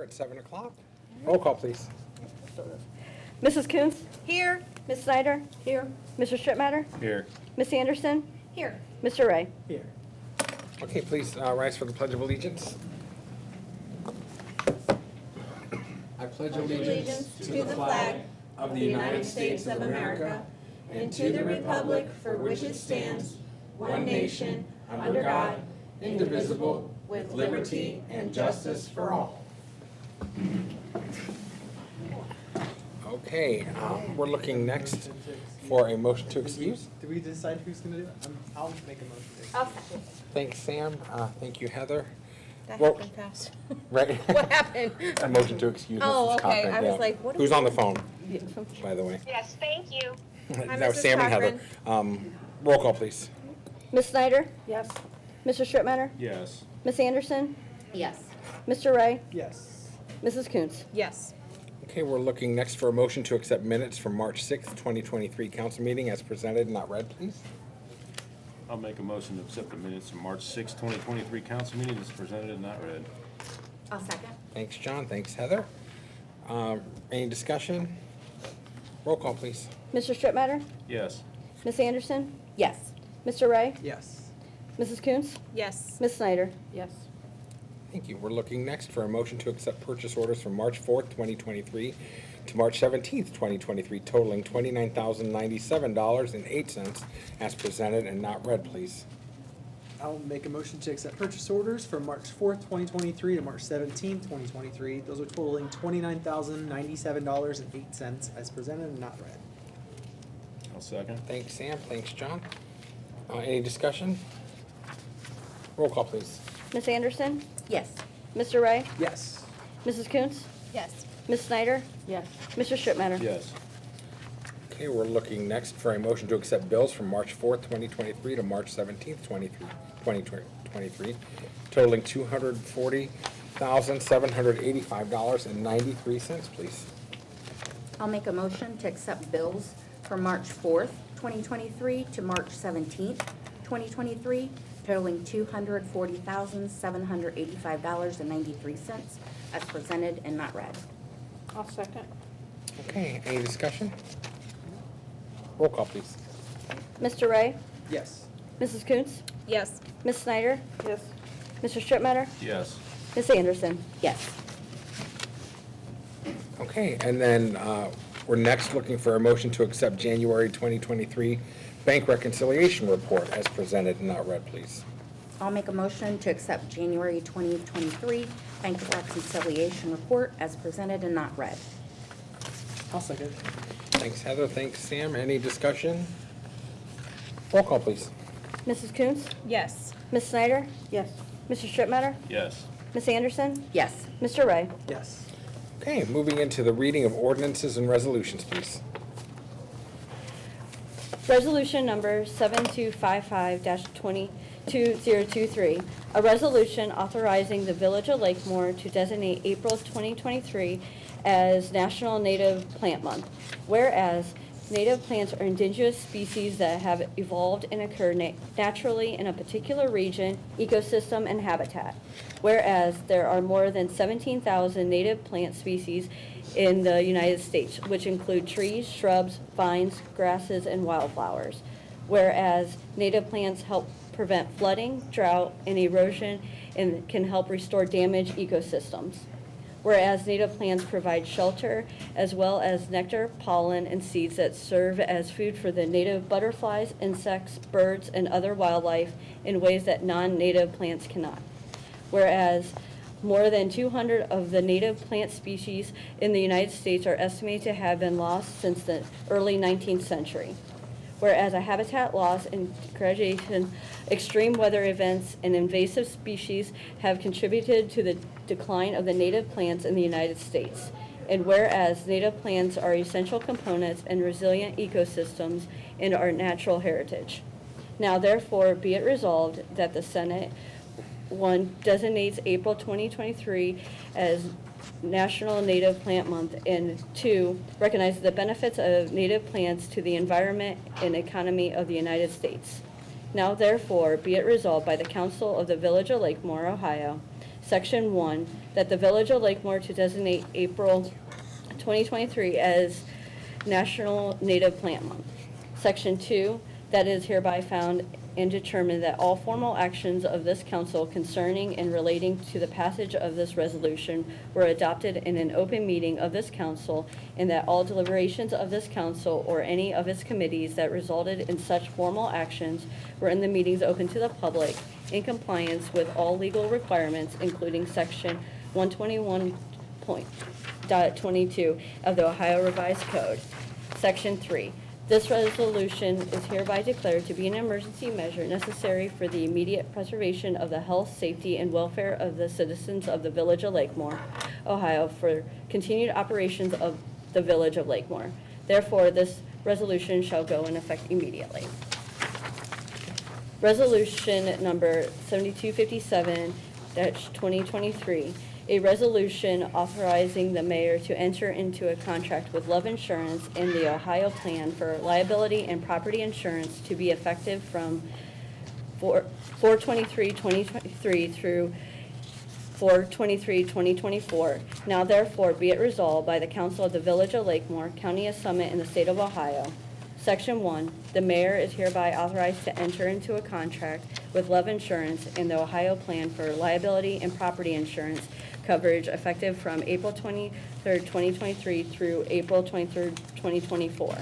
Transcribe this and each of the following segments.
at 7 o'clock. Roll call, please. Mrs. Coons? Here. Ms. Snyder? Here. Mr. Strittmatter? Here. Ms. Anderson? Here. Mr. Ray? Here. Okay, please rise for the Pledge of Allegiance. I pledge Allegiance to the flag of the United States of America and to the republic for which it stands, one nation, under God, indivisible, with liberty and justice for all. Okay, we're looking next for a motion to excuse. Did we decide who's going to do it? I'll make a motion. I'll second. Thanks, Sam. Thank you, Heather. That Well- happened fast. Right? What happened? A motion to excuse. Oh, Mrs. okay. Cochran, I was yeah. like, what do Who's we- on the phone, by the way? Yes, thank you. That Mrs. was Sam and Heather. Roll call, please. Ms. Snyder? Yes. Mr. Strittmatter? Yes. Ms. Anderson? Yes. Mr. Ray? Yes. Mrs. Coons? Yes. Okay, we're looking next for a motion to accept minutes from March 6th, 2023 council meeting as presented and not read, please. I'll make a motion to accept the minutes from March 6, 2023 council meeting as presented and not read. I'll second. Thanks, John. Thanks, Heather. Any discussion? Roll call, please. Mr. Strittmatter? Yes. Ms. Anderson? Yes. Mr. Ray? Yes. Mrs. Coons? Yes. Ms. Snyder? Yes. Thank you. We're looking next for a motion to accept purchase orders from March 4th, 2023 to March 17th, 2023 totaling $29,097.08 as presented and not read, please. I'll make a motion to accept purchase orders from March 4th, 2023 to March 17th, 2023. Those are totaling $29,097.08 as presented and not read. I'll second. Thanks, Sam. Thanks, John. Any discussion? Roll call, please. Ms. Anderson? Yes. Mr. Ray? Yes. Mrs. Coons? Yes. Ms. Snyder? Yes. Mr. Strittmatter? Yes. Okay, we're looking next for a motion to accept bills from March 4th, 2023 to March 17th, 2023 totaling $240,785.93, please. I'll make a motion to accept bills for March 4th, 2023 to March 17th, 2023, totaling $240,785.93 as presented and not read. I'll second. Okay, any discussion? Roll call, please. Mr. Ray? Yes. Mrs. Coons? Yes. Ms. Snyder? Yes. Mr. Strittmatter? Yes. Ms. Anderson? Yes. Okay, and then we're next looking for a motion to accept January 2023 bank reconciliation report as presented and not read, please. I'll make a motion to accept January 2023 bank reconciliation report as presented and not read. I'll second. Thanks, Heather. Thanks, Sam. Any discussion? Roll call, please. Mrs. Coons? Yes. Ms. Snyder? Yes. Mr. Strittmatter? Yes. Ms. Anderson? Yes. Mr. Ray? Yes. Okay, moving into the reading of ordinances and resolutions, please. Resolution number 7255-2023, a resolution authorizing the Village of Lakemore to designate April 2023 as National Native Plant Month. Whereas native plants are indigenous species that have evolved and occur naturally in a particular region, ecosystem, and habitat. Whereas there are more than 17,000 native plant species in the United States, which include trees, shrubs, vines, grasses, and wildflowers. Whereas native plants help prevent flooding, drought, and erosion, and can help restore damaged ecosystems. Whereas native plants provide shelter as well as nectar, pollen, and seeds that serve as food for the native butterflies, insects, birds, and other wildlife in ways that non-native plants cannot. Whereas more than 200 of the native plant species in the United States are estimated to have been lost since the early 19th century. Whereas a habitat loss and degradation, extreme weather events, and invasive species have contributed to the decline of the native plants in the United States. And whereas native plants are essential components and resilient ecosystems in our natural heritage. Now therefore be it resolved that the Senate 1 designates April 2023 as National Native Plant Month, and 2 recognizes the benefits of native plants to the environment and economy of the United States. Now therefore be it resolved by the Council of the Village of Lakemore, Ohio, Section 1, that the Village of Lakemore to designate April 2023 as National Native Plant Month. Section 2, that it is hereby found and determined that all formal actions of this council concerning and relating to the passage of this resolution were adopted in an open meeting of this council, and that all deliberations of this council or any of its committees that resulted in such formal actions were in the meetings open to the public in compliance with all legal requirements, including Section 121.22 of the Ohio Revised Code. Section 3. This resolution is hereby declared to be an emergency measure necessary for the immediate preservation of the health, safety, and welfare of the citizens of the Village of Lakemore, Ohio, for continued operations of the Village of Lakemore. Therefore, this resolution shall go in effect immediately. Resolution number 7257-2023, a resolution authorizing the mayor to enter into a contract with Love Insurance and the Ohio Plan for liability and property insurance to be effective from 4/23/2023 through 4/23/2024. Now therefore be it resolved by the Council of the Village of Lakemore, County of Summit, in the State of Ohio. Section 1, the mayor is hereby authorized to enter into a contract with Love Insurance and the Ohio Plan for liability and property insurance coverage effective from April 23rd, 2023 through April 23rd, 2024.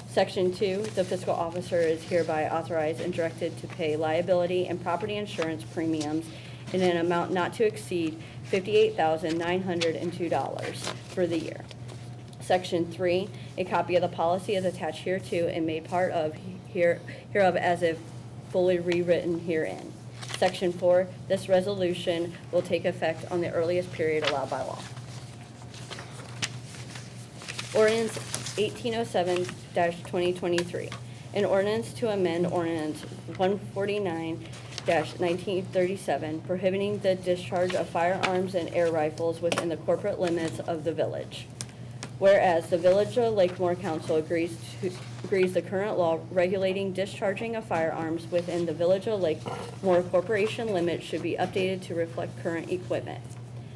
Section 2, the fiscal officer is hereby authorized and directed to pay liability and property insurance premiums in an amount not to exceed $58,902 for the year. Section 3, a copy of the policy is attached hereto and made part of hereof as if fully rewritten herein. Section 4, this resolution will take effect on the earliest period allowed by law. Ordinance 1807-2023, an ordinance to amend Ordinance 149-1937, prohibiting the discharge of firearms and air rifles within the corporate limits of the village. Whereas the Village of Lakemore Council agrees the current law regulating discharging of firearms within the Village of Lakemore Corporation limits should be updated to reflect current equipment.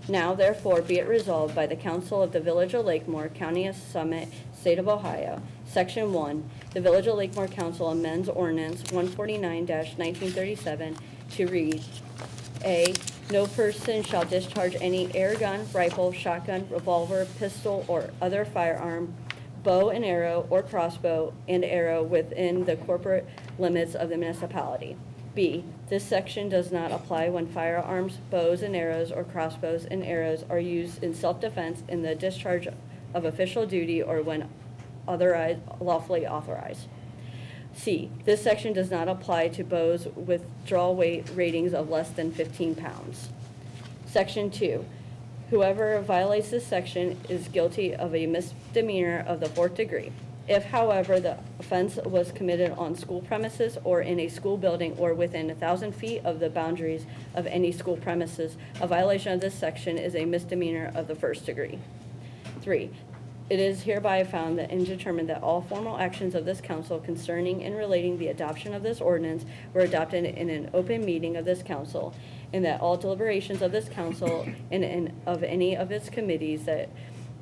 Now therefore be it resolved by the Council of the Village of Lakemore, County of Summit, State of Ohio. Section 1, the Village of Lakemore Council amends Ordinance 149-1937 to read, A, no person shall discharge any air gun, rifle, shotgun, revolver, pistol, or other firearm, bow and arrow, or crossbow and arrow within the corporate limits of the municipality. B, this section does not apply when firearms, bows and arrows, or crossbows and arrows are used in self-defense, in the discharge of official duty, or when otherwise lawfully authorized. C, this section does not apply to bows with draw weight ratings of less than 15 pounds. Section 2, whoever violates this section is guilty of a misdemeanor of the 4th degree. If, however, the offense was committed on school premises or in a school building or within 1,000 feet of the boundaries of any school premises, a violation of this section is a misdemeanor of the 1st degree. 3, it is hereby found that and determined that all formal actions of this council concerning and relating the adoption of this ordinance were adopted in an open meeting of this council, and that all deliberations of this council and of any of its committees that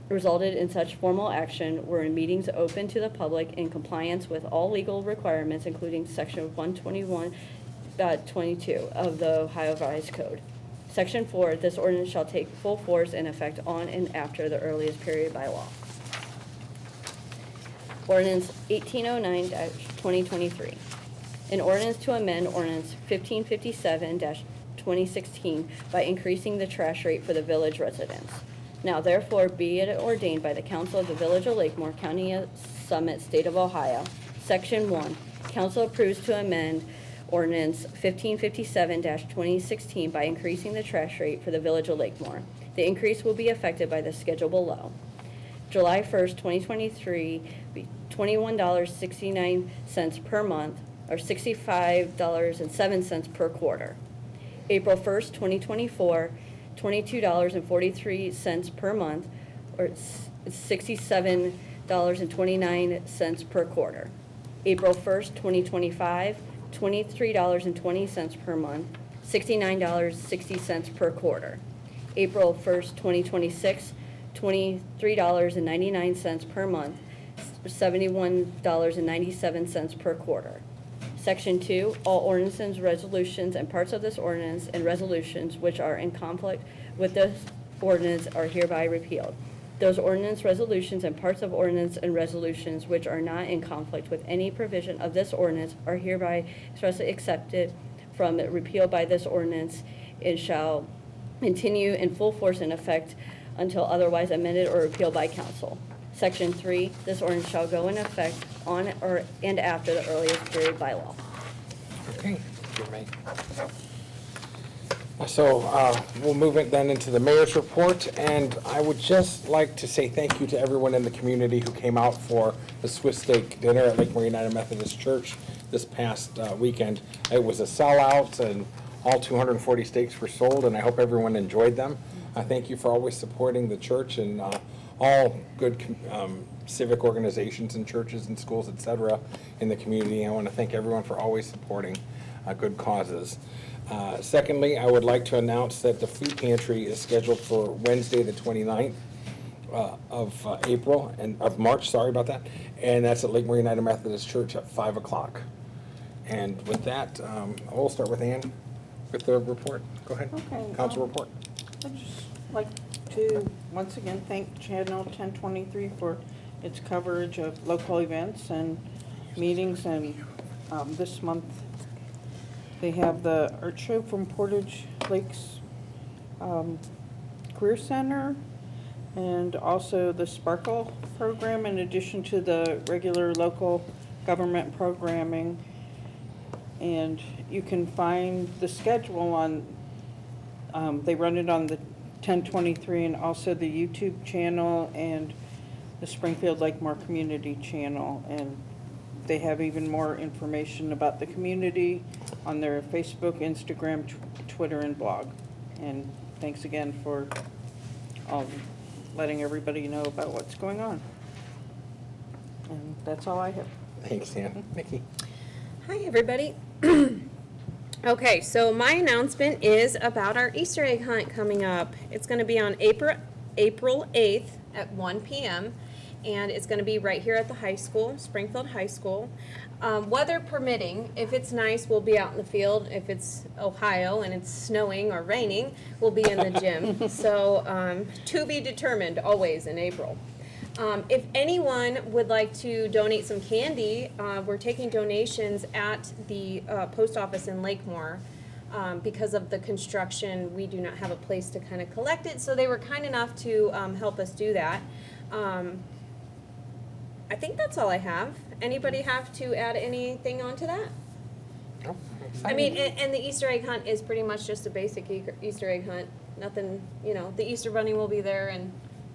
resulted in such formal action were in meetings open to the public in compliance with all legal requirements, including Section 121.22 of the Ohio Revised Code. Section 4, this ordinance shall take full force and effect on and after the earliest period by law. Ordinance 1809-2023, an ordinance to amend Ordinance 1557-2016 by increasing the trash rate for the village residents. Now therefore be it ordained by the Council of the Village of Lakemore, County of Summit, State of Ohio. Section 1, Council approves to amend Ordinance 1557-2016 by increasing the trash rate for the Village of Lakemore. The increase will be effected by the schedule below. July 1st, 2023, be $21.69 per month, or $65.07 per quarter. April 1st, 2024, $22.43 per month, or $67.29 per quarter. April 1st, 2025, $23.20 per month, $69.60 per quarter. April 1st, 2026, $23.99 per month, $71.97 per quarter. Section 2, all ordinances, resolutions, and parts of this ordinance and resolutions which are in conflict with this ordinance are hereby repealed. Those ordinance, resolutions, and parts of ordinance and resolutions which are not in conflict with any provision of this ordinance are hereby expressly accepted from repealed by this ordinance and shall continue in full force and effect until otherwise amended or repealed by council. Section 3, this ordinance shall go in effect on or and after the earliest period by law. Okay, thank you, May. So we'll move it then into the mayor's report, and I would just like to say thank you to everyone in the community who came out for the Swiss steak dinner at Lakemore United Methodist Church this past weekend. It was a sellout, and all 240 steaks were sold, and I hope everyone enjoyed them. Thank you for always supporting the church and all good civic organizations and churches and schools, et cetera, in the community. I want to thank everyone for always supporting good causes. Secondly, I would like to announce that the food pantry is scheduled for Wednesday, the 29th of April, and of March, sorry about that, and that's at Lakemore United Methodist Church at 5 o'clock. And with that, we'll start with Ann with the report. Go ahead. Okay, Council report. I'd just like to once again thank Channel 1023 for its coverage of local events and meetings, and this month they have the art show from Portage Lakes Career Center, and also the Sparkle program in addition to the regular local government programming. And you can find the schedule on, they run it on the 1023 and also the YouTube channel and the Springfield Lakemore Community channel. And they have even more information about the community on their Facebook, Instagram, Twitter, and blog. And thanks again for letting everybody know about what's going on. And that's all I have. Thanks, Ann. Nikki. Hi, everybody. Okay, so my announcement is about our Easter egg hunt coming up. It's going to be on April 8th at 1 p.m., and it's going to be right here at the high school, Springfield High School. Weather permitting, if it's nice, we'll be out in the field. If it's Ohio and it's snowing or raining, we'll be in the gym. So to be determined always in April. If anyone would like to donate some candy, we're taking donations at the post office in Lakemore. Because of the construction, we do not have a place to kind of collect it, so they were kind enough to help us do that. I think that's all I have. Anybody have to add anything onto that? No, I mean, and the Easter egg hunt is pretty much just a basic Easter egg hunt. Nothing, you know, the Easter bunny will be there and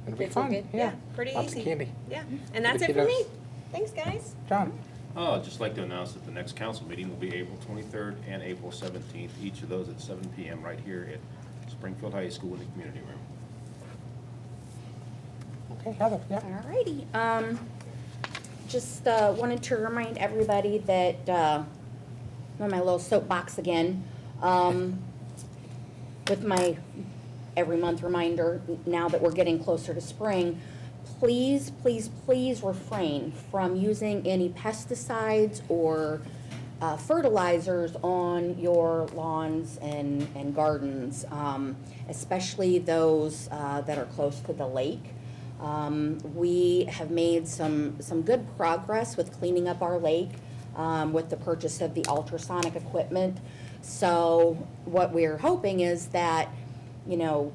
It'll be kids will fun, get, yeah. pretty Lots easy. of candy. Yeah, and that's the it for me. kiddos. Thanks, guys. John. Oh, I'd just like to announce that the next council meeting will be April 23rd and April 17th, each of those at 7 p.m. right here at Springfield High School in the community room. Okay, Heather, yeah. Alrighty, just wanted to remind everybody that, on my little soapbox again, with my every month reminder, now that we're getting closer to spring, please, please, please refrain from using any pesticides or fertilizers on your lawns and gardens, especially those that are close to the lake. We have made some good progress with cleaning up our lake with the purchase of the ultrasonic equipment. So what we're hoping is that, you know,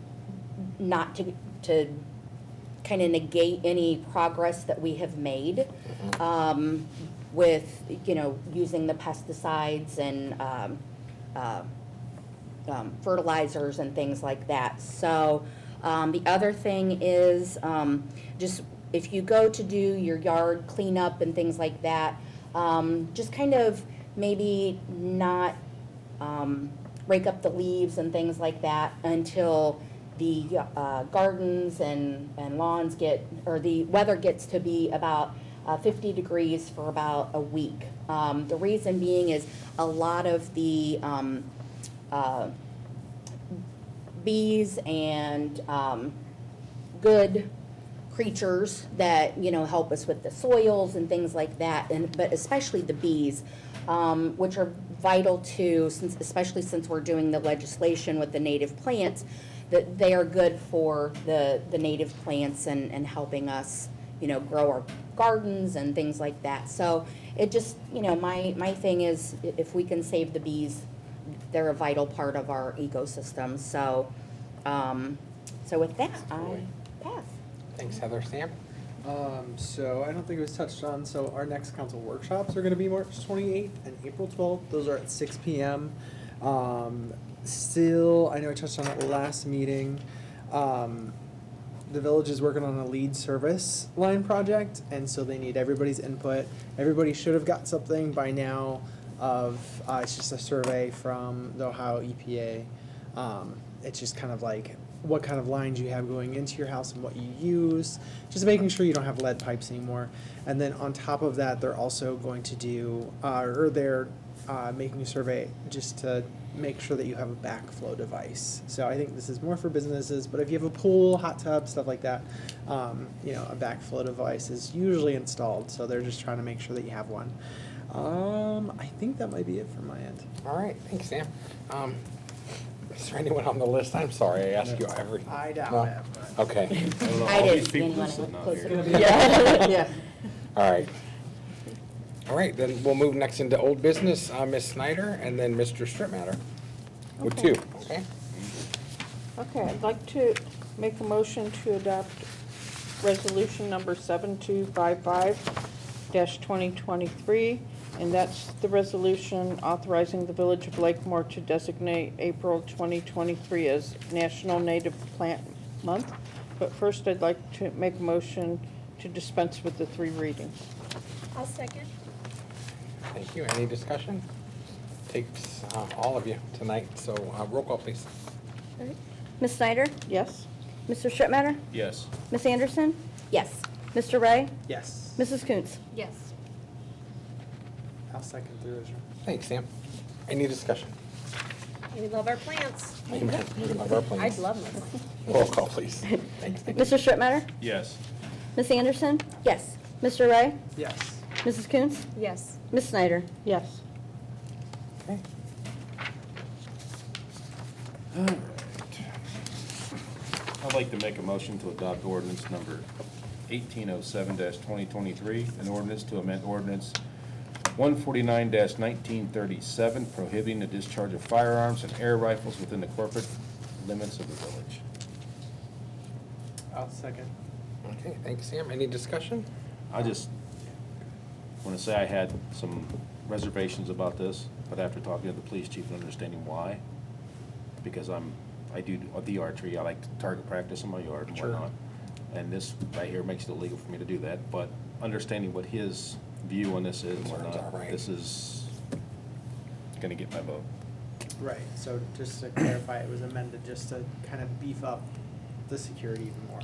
not to kind of negate any progress that we have made with, you know, using the pesticides and fertilizers and things like that. So the other thing is just if you go to do your yard cleanup and things like that, just kind of maybe not rake up the leaves and things like that until the gardens and lawns get, or the weather gets to be about 50 degrees for about a week. The reason being is a lot of the bees and good creatures that, help us with the soils and things like that, but especially the bees, which are vital to, especially since we're doing the legislation with the native plants, that they are good for the native plants and helping us, grow our gardens and things like that. So it just, my thing is, if we can save the bees, they're a vital part of our ecosystem. So, so with that, I pass. Thanks, Heather. Sam? So I don't think it was touched on, so our next council workshops are gonna be March 28th and April 12th. Those are at 6 PM. Still, I know I touched on it last meeting. The village is working on a lead service line project, and so they need everybody's input. Everybody should have got something by now of, it's just a survey from the Ohio EPA. It's just kind of like what kind of lines you have going into your house and what you use, just making sure you don't have lead pipes anymore. And then on top of that, they're also going to do, or they're making a survey just to make sure that you have a backflow device. So I think this is more for businesses, but if you have a pool, hot tub, stuff like that, a backflow device is usually installed. So they're just trying to make sure that you have one. I think that might be it from my end. All right, thanks, Sam. Is there anyone on the list? I'm sorry, I ask you every. I doubt No? it, but. Okay, I don't know, I all didn't these see people anyone just sitting out closer. here. Yeah. all right. All right, then we'll move next into old business, Ms. Snyder, and then Mr. Strittmatter. With two, okay? Okay, I'd like to make a motion to adopt resolution number 7255-2023, and that's the resolution authorizing the Village of Lakemore to designate April 2023 as National Native Plant Month. But first, I'd like to make a motion to dispense with the 3 readings. I'll second. Thank you. Any discussion? Takes all of you tonight, so roll call, please. Ms. Snyder? Yes? Mr. Strittmatter? Yes. Ms. Anderson? Yes. Mr. Ray? Yes. Mrs. Coontz? Yes. I'll second through as well. Thanks, Sam. Any discussion? We love our plants. Amen. We love our plans. I'd love my plants. Roll call, please. Thanks. Mr. Strittmatter? Yes. Ms. Anderson? Yes. Mr. Ray? Yes. Mrs. Coontz? Yes. Ms. Snyder? Yes. Okay. All right. I'd like to make a motion to adopt ordinance number 1807-2023, an ordinance to amend ordinance 149-1937, prohibiting the discharge of firearms and air rifles within the corporate limits of the village. I'll second. Okay, thanks, Sam. Any discussion? I just want to say I had some reservations about this, but after talking to the police chief and understanding why, because I do the archery, I like to target practice in my yard and Sure. whatnot. And this right here makes it illegal for me to do that, but understanding what his view on this is and Concerns whatnot, are, right. this is gonna get my vote. Right, so just to clarify, it was amended just to kind of beef up the security even more.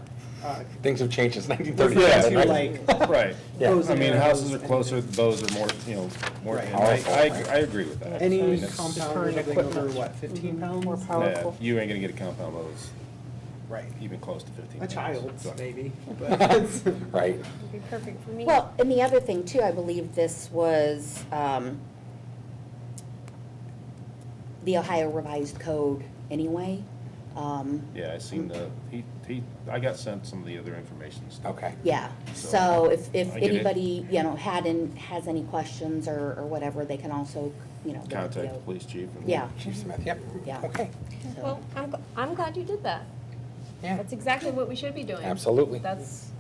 Things have changed since Yeah, 1937, to right? like, Right. Yeah. bows I and mean, arrows houses are and- closer, bows are more, more, Right. and I agree with that. I mean, Any it's- compound or Different something over, equipment. what, 15 pounds? More yeah, powerful. you ain't gonna get a compound bow that's Right. even close to 15 A pounds. child's, So- maybe, but. Right. It'd be perfect for me. Well, and the other thing too, I believe this was the Ohio Revised Code anyway. Yeah, I seen I got sent some of the other information stuff. Okay. Yeah, So, so if I get it. anybody, has any questions or whatever, they can also, give it to Contact the you. police chief. And Yeah. Chief Smith, yep. Yeah. Okay. So- Well, I'm glad you did that. Yeah, That's exactly what we should be doing. absolutely. That's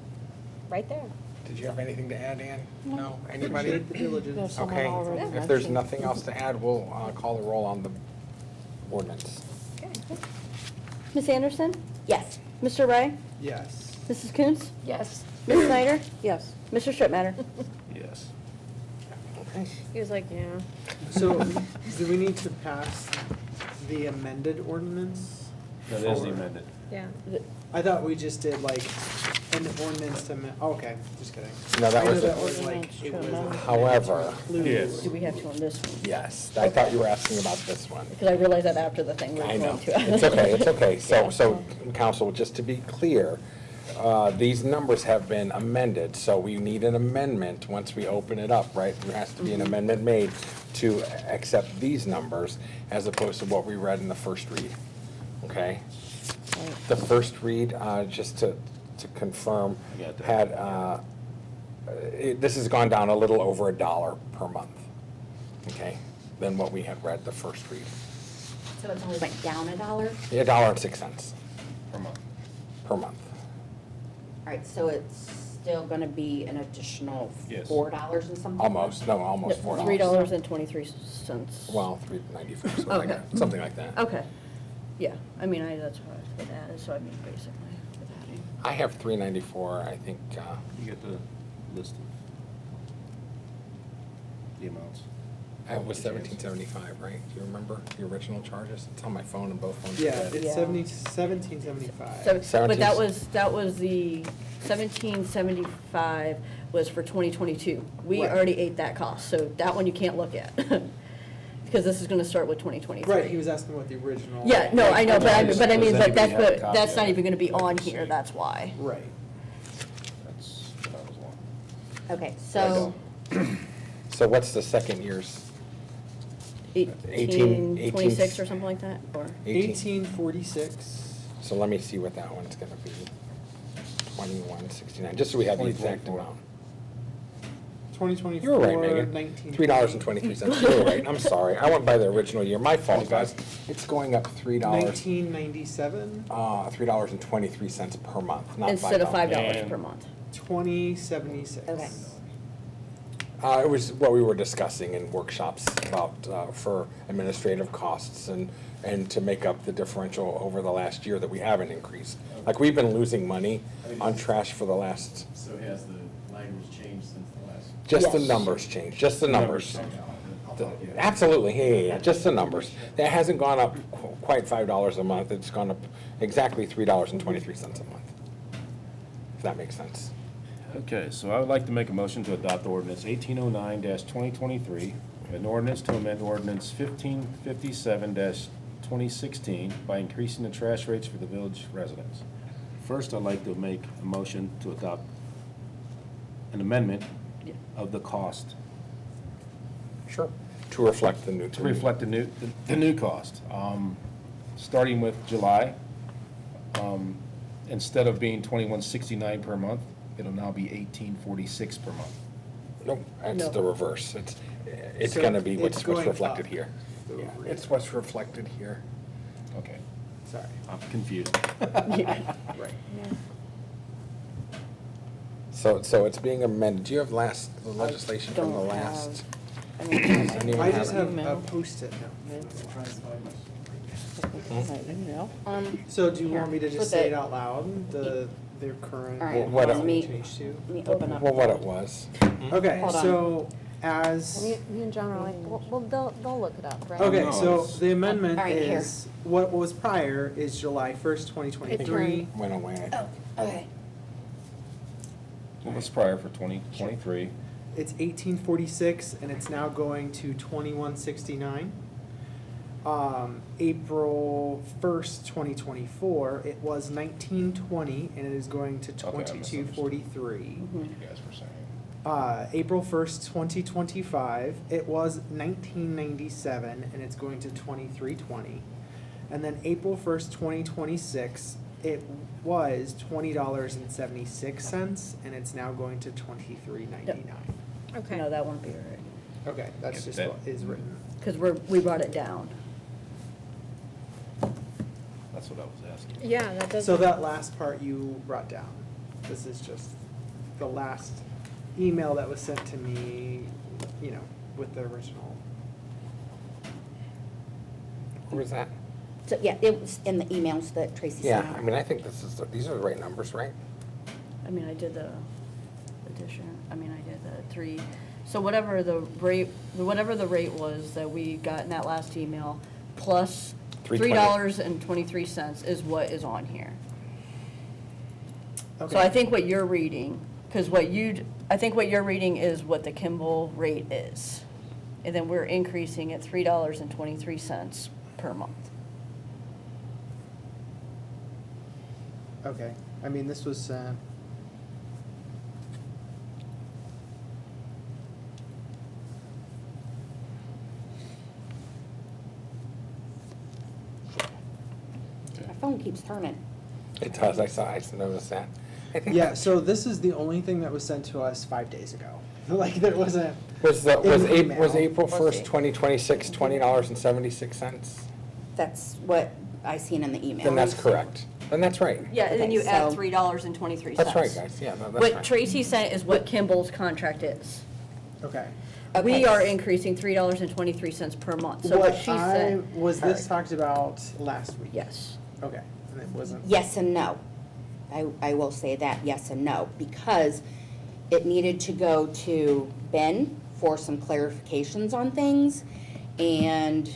right there. Did you have anything to add, Ann? No? Anybody? Appreciate the diligence. There's someone Okay, already if there's mentioned. nothing else to add, we'll call the roll on the ordinance. Okay. Ms. Anderson? Yes. Mr. Ray? Yes. Mrs. Coontz? Yes. Ms. Snyder? Yes. Mr. Strittmatter? Yes. Okay. He was like, yeah. So, do we need to pass the amended ordinance? That is for- the amended. Yeah. I thought we just did like an ordinance to okay, just kidding. No, that I know was, that was like, it was. however, Yes. Do we have to on this one? yes, I thought you were asking about this one. Because I realized that after the thing we were I know, going to. it's okay, it's okay. So, council, just to be clear, these numbers have been amended, so we need an amendment once we open it up, right? There has to be an amendment made to accept these numbers as opposed to what we read in the first read, okay? The first read, just to confirm, I got that. had, this has gone down a little over $1 per month, okay? Than what we had read the first read. So it's only went down $1? Yeah, $1.06 Per month. per month. All right, so it's still gonna be an additional Yes. $4 and something? Almost $4. $3.23. Well, $3.94, Okay. something like that. Okay, yeah, I mean, that's what I would add, so I mean, basically, with adding. I have $3.94, I think, You get the list of the amounts. it was $17.75, right? Do you remember the original charges? It's on my phone and both phones. are Yeah, dead. it's Yeah. 1775. But that was the 1775 was for 2022. We Right. already ate that cost, so that one you can't look at. Because this is gonna start with 2023. Right, he was asking what the original. Yeah, no, I know, but I mean, Does anybody have a copy that's of not it? even gonna be on here, that's why. Right. That's what I was wanting. Okay, so, So what's the second year's? 1826 or something like that, or? 1846. So let me see what that one's gonna be. 2169, just so we have the exact 2024. amount. 2024. You were right, Megan. 19. $3.23. You were right, I'm sorry. I went by the original year. My fault, guys. It's going up $3, 1997. $3.23 per month, not $5. Instead of $5 And- per month. 2076. okay. It was what we were discussing in workshops about, for administrative costs and to make up the differential over the last year that we haven't increased. Like, we've been losing money on trash for the last, So has the language changed since the last? just the Yes. numbers changed, just the numbers. I'll talk to you. Absolutely, yeah, just the numbers. It hasn't gone up quite $5 a month, it's gone up exactly $3.23 a month. If that makes sense. Okay, so I would like to make a motion to adopt ordinance 1809-2023, an ordinance to amend ordinance 1557-2016 by increasing the trash rates for the village residents. First, I'd like to make a motion to adopt an amendment Yeah. of the cost, Sure. To reflect the new. to reflect the new cost. Starting with July, instead of being $21.69 per month, it'll now be $18.46 per month. Nope, it's No. the reverse. It's So gonna be it's what's going reflected up. here. Yeah, it's what's reflected here. Okay, Sorry. I'm confused. Right. So it's being amended. Do you have the legislation from the Don't last? I mean, Does anyone I just it? have a Email. post-it note. My email. Here, So do you want me to just flip say it. it out loud, their current? All right, What let else? me, Change to? let me open up. Well, what it was. Okay, Hold on. so as, Me and John are like, well, they'll look it up, right? okay, No, so it's- the amendment All right, here. is, what was prior is July 1st, 2023. Went away. Okay. What was prior for 2023? It's 1846 and it's now going to 2169. April 1st, 2024, it was 1920 and it is going to Okay, I misunderstood. 2243. What you guys were saying. April 1st, 2025, it was 1997 and it's going to 2320. And then April 1st, 2026, it was $20.76 and it's now going to 23.99. Okay. No, that won't be right, Okay, that's Get just that. what is written. because we brought it down. That's what I was asking. Yeah, that does. So that last part you brought down. This is just the last email that was sent to me, you know, with the original. Where was that? So, yeah, it was in the emails that Tracy sent Yeah, out. I mean, I think these are the right numbers, right? I mean, I did the addition, I mean, I did the three, so whatever the rate was that we got in that last email, plus $3.20. $3.23 is what is on here. Okay. So I think what you're reading, because I think what you're reading is what the Kimball rate is. And then we're increasing at $3.23 per month. Okay, I mean, this was, My phone keeps turning. It does, I noticed that. I think yeah, so this is the only thing that was sent to us 5 days ago. Like, there wasn't. Was in was email. April Was 1st, it? 2026, $20.76? That's what I seen in the email. Then that's correct. Then that's right. Yeah, and then Okay, you add so- $3.23. That's right, guys, yeah, no, that's What right. Tracy sent is what Kimball's contract is. Okay. We Okay. are increasing $3.23 per month. So what she said. Was this talked about last week? Yes. Okay, and it wasn't? Yes and no. I will say that, yes and no, because it needed to go to Ben for some clarifications on things, and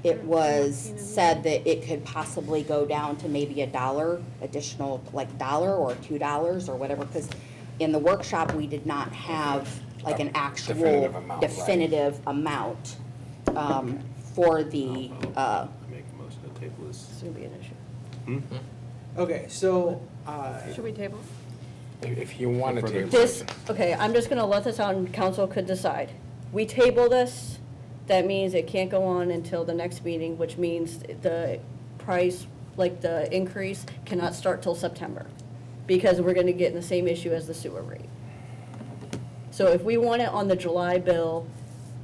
it was said that it could possibly go down to maybe $1 additional, like $1 or $2 or whatever, because in the workshop, we did not have like an actual Definitive amount, right. definitive amount for the, Make a motion to table this. It's going to be an issue. Okay, so, Should we table? If you want to For table. This, it. okay, I'm just gonna let this out and council could decide. We table this, that means it can't go on until the next meeting, which means the price, like the increase, cannot start till September. Because we're gonna get in the same issue as the sewer rate. So if we want it on the July bill,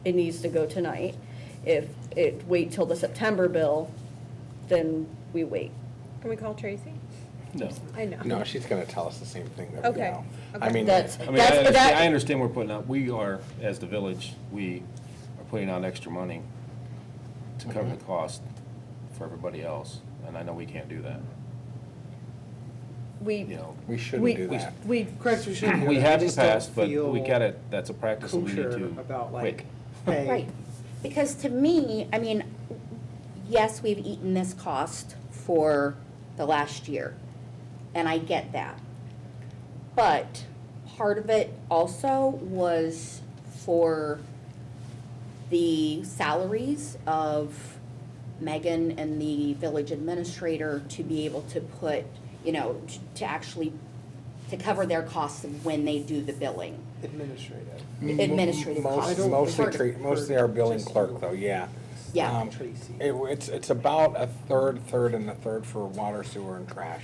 it needs to go tonight. If it wait till the September bill, then we wait. Can we call Tracy? No. I know. No, she's going to tell us the same thing that we Okay, know. okay. I mean, That's- I mean, that- I understand we're putting out, we are, as the village, we are putting out extra money to cover the cost for everybody else, and I know we can't do that, We, you know. we shouldn't we, do that. we, correct, we shouldn't. We I have in the just don't past, but we feel gotta, that's a practice that we need kosher to about quit. like, hey. right. Because to me, I mean, yes, we've eaten this cost for the last year, and I get that. But part of it also was for the salaries of Megan and the village administrator to be able to put, you know, to actually, to cover their costs of when they do the billing. Administrative. Administrative costs. Mostly our billing Just clerk, you. though, yeah. Yeah. Tracy. It's about a third, and a third for water, sewer, and trash,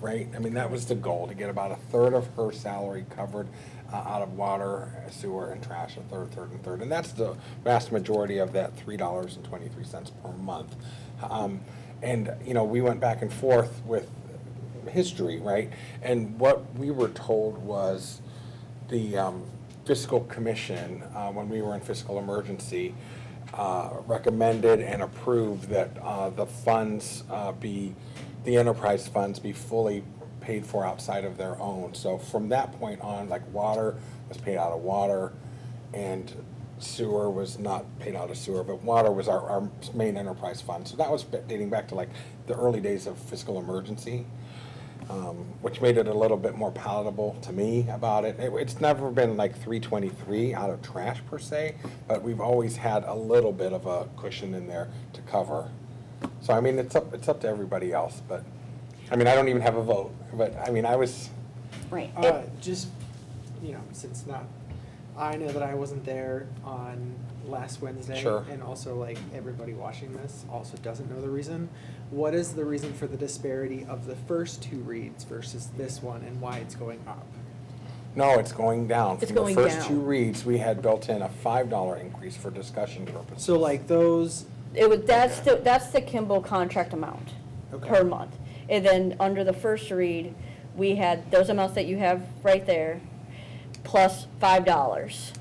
right? I mean, that was the goal, to get about a third of her salary covered out of water, sewer, and trash, a third, and third. And that's the vast majority of that $3.23 per month. And, you know, we went back and forth with history, right? And what we were told was the fiscal commission, when we were in fiscal emergency, recommended and approved that the funds the enterprise funds be fully paid for outside of their own. So from that point on, like water was paid out of water, and sewer was not paid out of sewer, but water was our main enterprise fund. So that was dating back to like the early days of fiscal emergency, which made it a little bit more palatable to me about it. It's never been like 323 out of trash per se, but we've always had a little bit of a cushion in there to cover. So I mean, it's up to everybody else, but, I mean, I don't even have a vote, but, I mean, I was, Right. Just, you know, since I know that I wasn't there on last Wednesday. Sure. And also, like, everybody watching this also doesn't know the reason. What is the reason for the disparity of the first two reads versus this one, and why it's going up? no, it's going down. It's From going the first down. two reads, we had built in a $5 increase for discussion purposes. So like those, that's the Kimball contract amount Okay. per month. And then under the first read, we had those amounts that you have right there, plus $5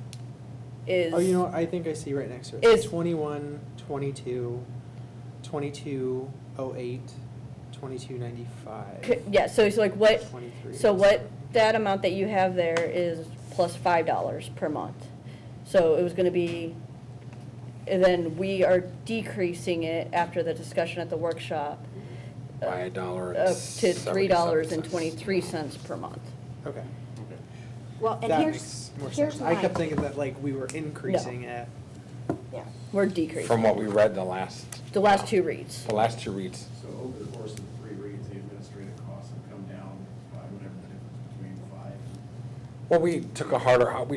is. oh, you know what, I think I see right next to it. Is- 21, 22, 2208, 2295, Yeah, so it's like what, 23. so what, that amount that you have there is plus $5 per month. So it was gonna be, and then we are decreasing it after the discussion at the workshop, by a dollar and up to 77 cents. $3.23 per month. Okay. Well, and That here's, makes more here's sense. I my, kept thinking that like we were increasing it. yeah. We're decreasing. From what we read the last two reads. two reads. So over the course of the 3 reads, the administrative costs have come down by whatever the difference between 5. Well, we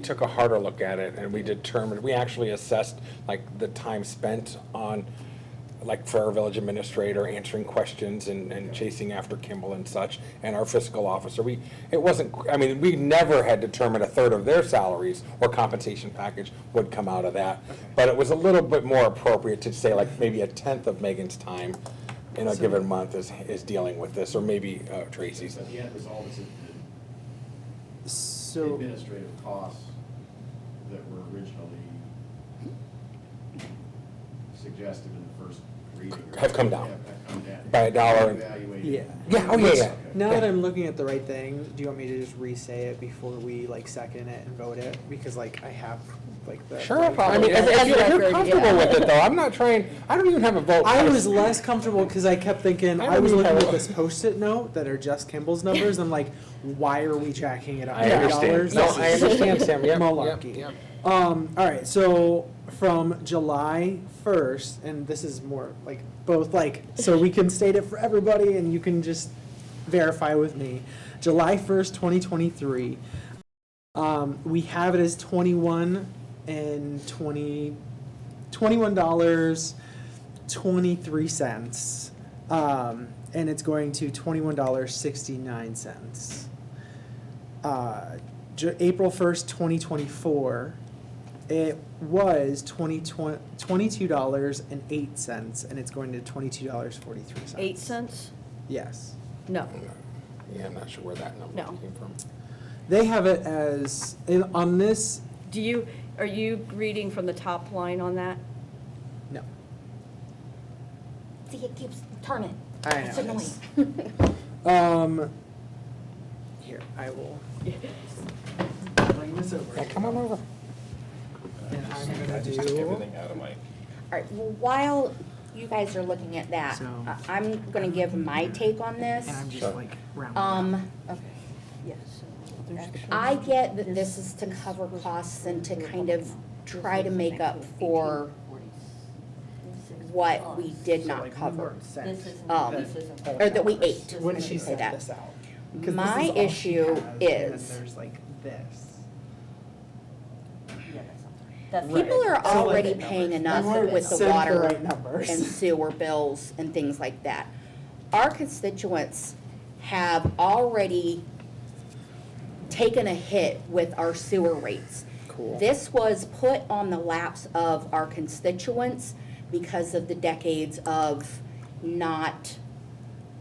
took a harder look at it, and we determined, we actually assessed, like, the time spent on, like, for our village administrator, answering questions and chasing after Kimball and such, and our fiscal officer. We never had determined a third of their salaries or compensation package would come out of that. But it was a little bit more appropriate to say, like, maybe a tenth of Megan's time in a given month is dealing with this, or maybe Tracy's. But the end result is that the So, administrative costs that were originally suggested in the first reading Have come down. Have come down. By a dollar. Evaluated. yeah. Yeah, oh, yeah, yeah. Now Yeah. that I'm looking at the right thing, do you want me to just re-say it before we like second it and vote it? Because like I have like the. Sure, I mean, if you're Record, comfortable yeah. with it, though, I'm not trying, I don't even have a vote. I was less comfortable because I kept thinking, I I don't was even looking have at a- this Post-it note that are just Kimball's numbers. I'm like, why are we jacking it up? I understand. $3? No, This I is understand, Sam, yep, Malarkey. yep. All right, so from July 1st, and this is more like both like, so we can state it for everybody and you can just verify with me. July 1st, 2023, we have it as $21.23, and it's going to $21.69. April 1st, 2024, it was $22.08, and it's going to $22.43. 8 cents? Yes. No. Yeah, I'm not sure where that number No. came from. They have it as, on this, Are you reading from the top line on that? no. See, it keeps turning. I It's know. annoying. Here, I will bring this over. Yeah, come on over. And I'm gonna I just took do, everything out of my, All right, well, while you guys are looking at that, So- I'm gonna give my take on this. and I'm just like rounding up. Okay. Yes. I get that this is to cover costs and to kind of try to make up for what we did So, not like, we cover, weren't sent This isn't. or that we ate. when I she should say sent that. this out. 'Cause this My is all she issue has, and then is- there's like this. People are Right. So, like, already paying enough with the Send the water right numbers. and sewer bills and things like that. Our constituents have already taken a hit with our sewer rates. Cool. This was put on the laps of our constituents because of the decades of not,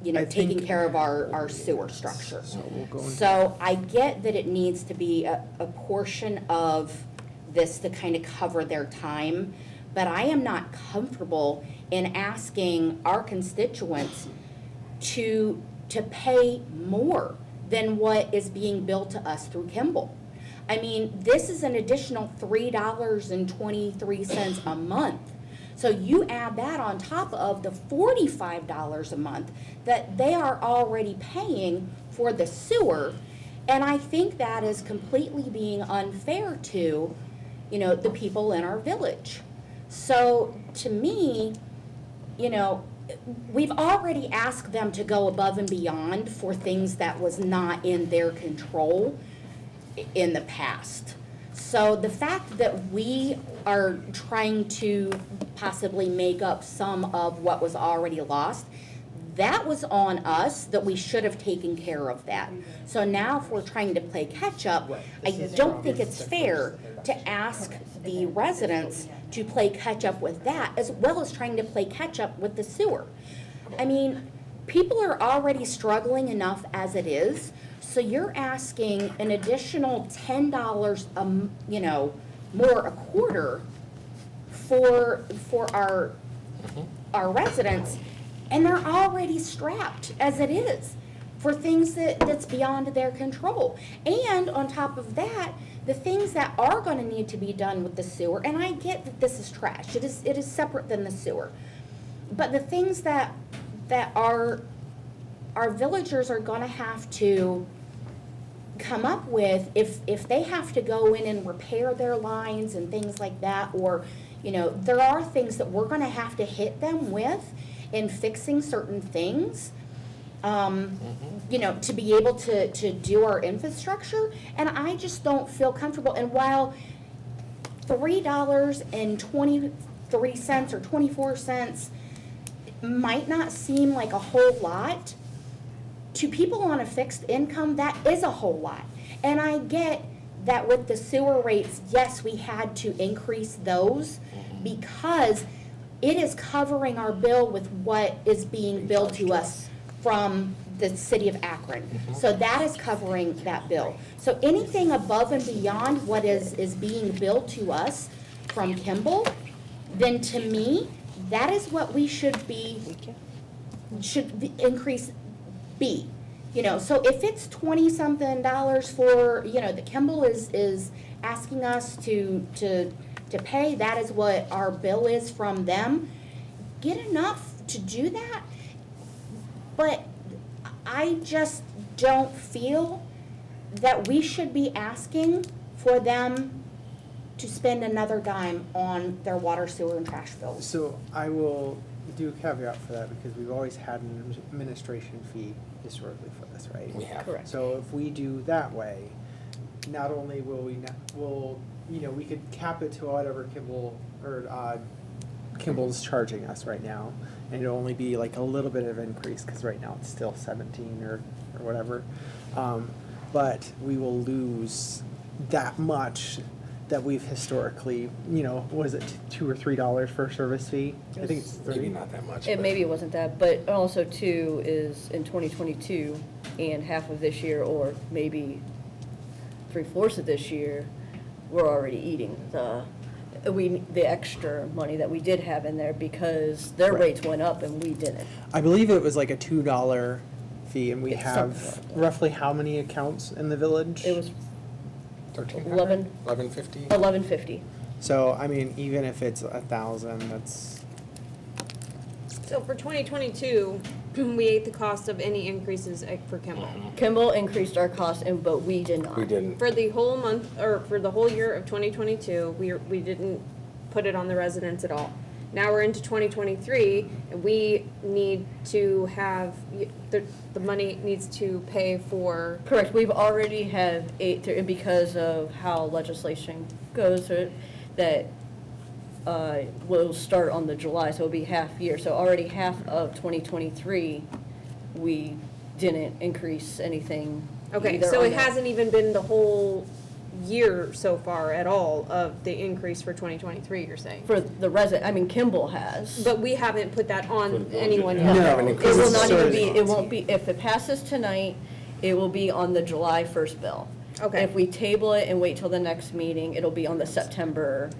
I taking think- care of our sewer structure. So we'll go into. So I get that it needs to be a portion of this to kind of cover their time, but I am not comfortable in asking our constituents to pay more than what is being billed to us through Kimball. I mean, this is an additional $3.23 a month. So you add that on top of the $45 a month that they are already paying for the sewer. And I think that is completely being unfair to, the people in our village. So to me, we've already asked them to go above and beyond for things that was not in their control in the past. So the fact that we are trying to possibly make up some of what was already lost, that was on us, that we should have taken care of that. So now if we're trying to play catch up, I don't think it's fair to ask the residents to play catch up with that, as well as trying to play catch up with the sewer. I mean, people are already struggling enough as it is, so you're asking an additional $10, more a quarter for our residents, and they're already strapped as it is for things that's beyond their control. And on top of that, the things that are gonna need to be done with the sewer, and I get that this is trash, it is separate than the sewer. But the things that are our villagers are gonna have to come up with, if they have to go in and repair their lines and things like that, or, you know, there are things that we're gonna have to hit them with in fixing certain things, you know, to be able to do our infrastructure, and I just don't feel comfortable. And while $3.23 or 24 cents might not seem like a whole lot, to people on a fixed income, that is a whole lot. And I get that with the sewer rates, yes, we had to increase those because it is covering our bill with what is being billed to us from the city of Akron. So that is covering that bill. So anything above and beyond what is being billed to us from Kimball, then to me, that is what we should increase be. You know, so if it's $20-something for, you know, the Kimball is asking us to pay, that is what our bill is from them, get enough to do that. But I just don't feel that we should be asking for them to spend another dime on their water, sewer, and trash bills. So I will do a caveat for that because we've always had an administration fee historically for this, right? We have. Correct. So if we do that way, not only will you know, we could cap it to whatever Kimball's charging us right now, and it'll only be like a little bit of increase, because right now it's still 17 or whatever. But we will lose that much that we've historically, you know, was it $2 or $3 for a service fee? I think it's Maybe 30. not that much. It but- maybe it wasn't that, but also too is in 2022 and half of this year, or maybe 3/4 of this year, we're already eating the extra money that we did have in there because their Right. rates went up and we didn't. I believe it was like a $2 fee, and we It's have something like that. roughly how many accounts in the village? It was 1,300? 1150? 1150. So, I mean, even if it's 1,000, that's, So for 2022, we ate the cost of any increases for Kimball. Kimball increased our cost, but we did not. We didn't. For the whole month, or for the whole year of 2022, we didn't put it on the residents at all. Now we're into 2023, and we need to have, the money needs to pay for. Correct, we've already have because of how legislation goes, that will start on the July, so it'll be half year. So already half of 2023, we didn't increase anything. Okay, either so on it that. hasn't even been the whole year so far at all of the increase for 2023, you're saying? For the Kimball has. But we haven't put that For the on village, anyone yeah. yet. No, Haven't It increased will the not even service be, it costs. won't be, if it passes tonight, it will be on the July 1st bill. Okay. If we table it and wait till the next meeting, it'll be on the September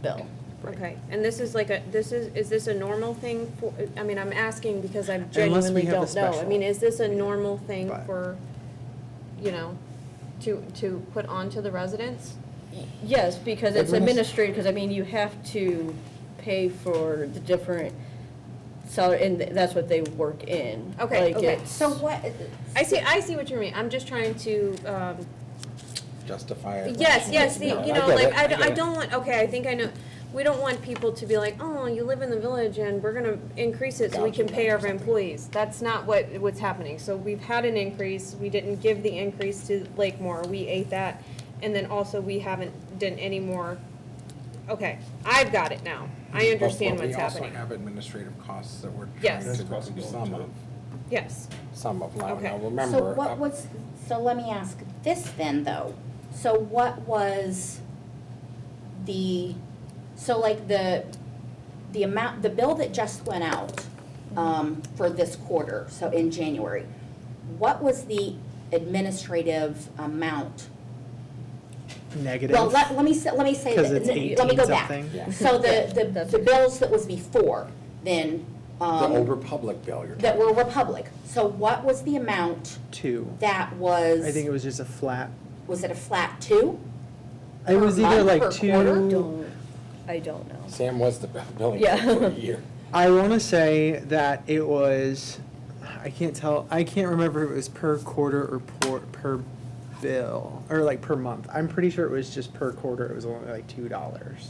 bill. Okay, and this is like is this a normal thing for, I mean, I'm asking because I Unless we genuinely have a don't know. I special. mean, is this a normal thing But- for, you know, to put onto the residents? Yes, because it's Administ- administrative, because you have to pay for the different salary, and that's what they work in. Okay, Like, okay. it's- So what, I see what you mean. I'm just trying to, Justify it. yes, No, you I know, get like, it, I get I it. don't want, okay, I think I know. We don't want people to be like, oh, you live in the village and we're gonna increase it so we can Gotcha, pay our something. employees. That's not what's happening. So we've had an increase, we didn't give the increase to Lakemore, we ate that, and then also we haven't done any more. Okay, I've got it now. I understand But what's happening. We also have administrative costs that we're Yes. trying to recoup Yes, some of. Now, Okay. remember. so what was, so let me ask this then, though. So what was so like the amount, the bill that just went out, for this quarter, so in January, what was the administrative amount? negative. Well, let me say Because that, it's let me 18 go back. something. Yeah. So the That's bills that was before, then, The Old Republic bill you're that talking were Republic, so what was the amount 2. that was? I think it was just a flat, Was it a flat 2? it was Per either month, like per 2. quarter? I don't know. Sam was the billing Yeah. for a year. I want to say that it was I can't remember if it was per quarter or per bill, or like per month. I'm pretty sure it was just per quarter, it was only like $2.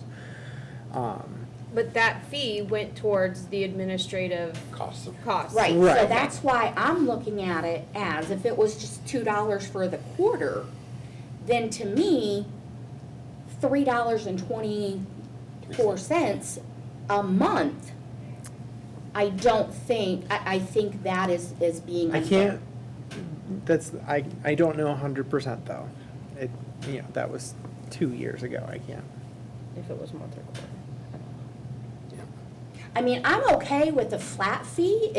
But that fee went towards the administrative Cost of. costs. Right, so Right. that's why I'm looking at it as if it was just $2 for the quarter, then to me, $3.24 a month, I don't think, I think that is being I unfair. can't, I don't know 100% though. It, that was 2 years ago, I can't. If it was month or quarter. I mean, I'm okay with the flat fee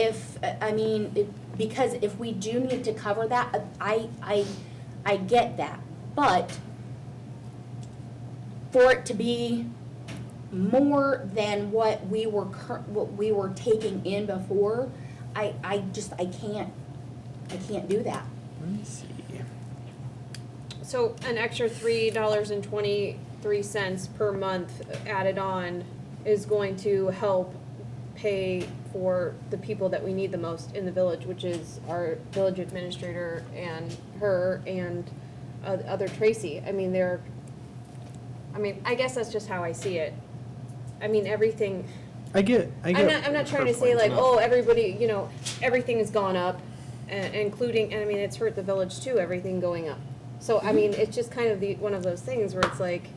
because if we do need to cover that, I get that. But for it to be more than what we were taking in before, I can't do that. Let me see. So an extra $3.23 per month added on is going to help pay for the people that we need the most in the village, which is our village administrator and her and other Tracy. I mean, I guess that's just how I see it. I mean, everything, I get. I'm not trying to say like, oh, everybody, everything has gone up, including, and I mean, it's hurt the village too, everything going up. So, I mean, it's just kind of one of those things where it's like,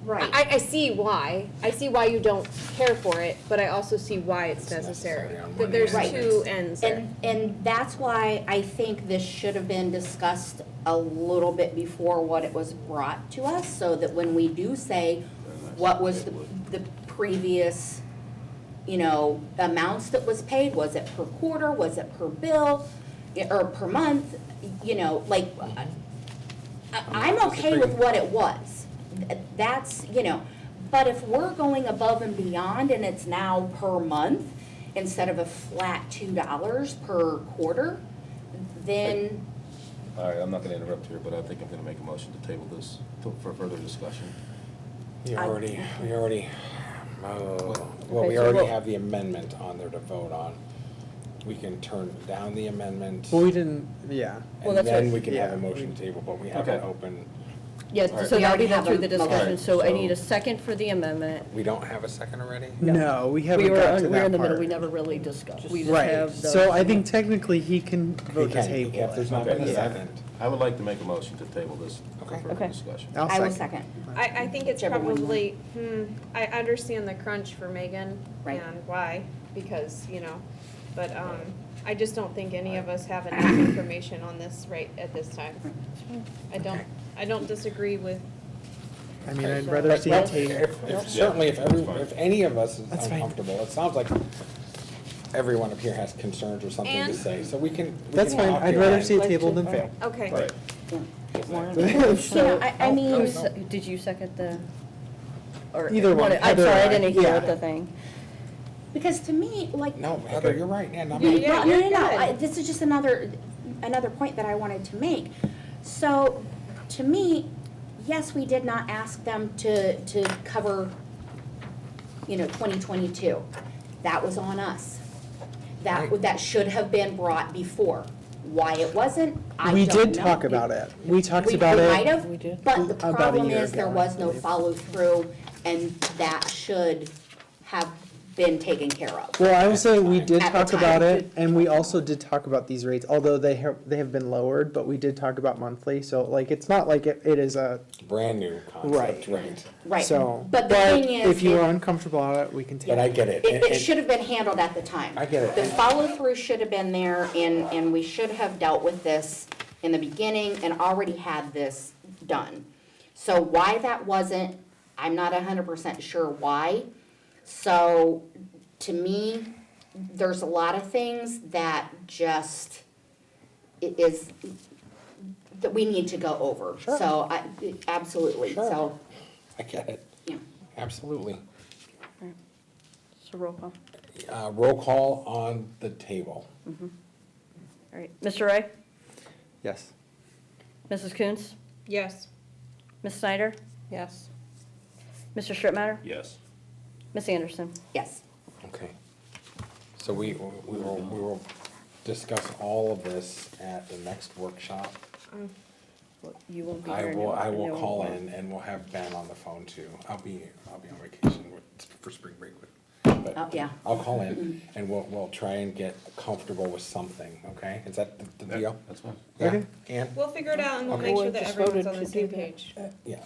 Right. I see why. I see why you don't care for it, but I also see why it's necessary. necessary on That one there's hand. two ends there. And that's why I think this should have been discussed a little bit before what it was brought to us, so that when we do say, what was the previous, amounts that was paid, was it per quarter, was it per bill, or per month, I'm okay with what it was. That's, but if we're going above and beyond and it's now per month instead of a flat $2 per quarter, then, All right, I'm not gonna interrupt here, but I think I'm gonna make a motion to table this for further discussion. We already, Okay, we so already we'll- have the amendment on there to vote on. We can turn down the amendment, Well, we didn't, yeah. Well, and that's then what- we can have a yeah, motion table, but we have an Okay. open, Yes, All right. so We now already we went have through a the discussion, motion. so I So- need a second for the amendment. we don't have a second already? No, we haven't We were, got to we were that in the middle, part. we never really discussed. We just Right, have the. so I think technically he can He vote to can, table if there's it. not been a Okay. second. I would like to make a motion to table this for Okay. further Okay. discussion. I will second. I think it's Whichever one you probably, I understand the crunch for Megan Right. and why, because, but, I just don't think any of us have enough information on this right at this time. I don't disagree with, I mean, I'd so- rather see Well, it tabled. Certainly, That's fine. if any of us is That's fine. uncomfortable, it sounds like everyone up here has concerns or something to And- say, so we can. That's fine, I'd rather see it tabled than fail. okay. Right. So, I mean- who se- did you second the? Or Either one, I'm either sorry, I one, didn't hear yeah. what the thing. Because to me, No, Heather, you're right, yeah, no, Yeah, No, you're good. this is just another point that I wanted to make. So, to me, yes, we did not ask them to cover, 2022. That was on us. Right. That should have been brought before. Why it wasn't, I We don't did know. talk about it. We talked We about might it. have, We did. but the About a problem year is there ago, was I no believe. follow-through, and that should have been taken care of. Well, I will say we did At the talk about time. it, and we also did talk about these rates, although they have been lowered, but we did talk about monthly, so like, it's not like it is a, brand new concept, right? Right, so. but the thing is, if you are uncomfortable on it, we can take it. But I get it. it should have been handled at the time. I get it. The follow-through should have been there, and we should have dealt with this in the beginning and already had this done. So why that wasn't, I'm not 100% sure why. So, to me, there's a lot of things that just that we need to go over. Sure. So, absolutely, Sure. so, I get it, yeah. absolutely. So roll call. Roll call on the table. All right, Mr. Ray? Yes. Mrs. Coons? Yes. Ms. Snyder? Yes. Mr. Strittmatter? Yes. Ms. Anderson? Yes. Okay. So we will discuss all of this at the next workshop. You won't be I here. will, no- I will no call one. in and we'll have Ben on the phone too. I'll be on vacation for spring break, but Oh, yeah. I'll call in and we'll try and get comfortable with something, okay? Is that the deal? That's fine. Yeah, Okay. Ann? We'll figure it out and we'll Okay. make sure We that just everyone's voted on the to same do that. page. Yeah.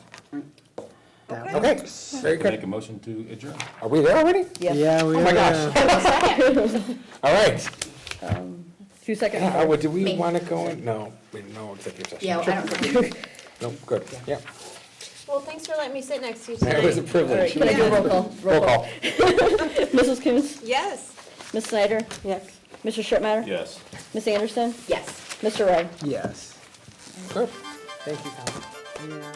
That Okay, works. very Make a good. motion to adjourn. Are we there already? Yes. Yeah, we Oh my are, gosh. All right. 2 seconds. Do we Me. want to go in? No, no executive session. Yeah, I don't. No, good, yeah. Well, thanks for letting me sit next to you tonight. It was a All right, privilege. can I do a roll call? Roll call. Mrs. Coons? Yes. Ms. Snyder? Yes. Mr. Strittmatter? Yes. Ms. Anderson? Yes. Mr. Ray? yes. Good. Thank you, Tom. Yeah.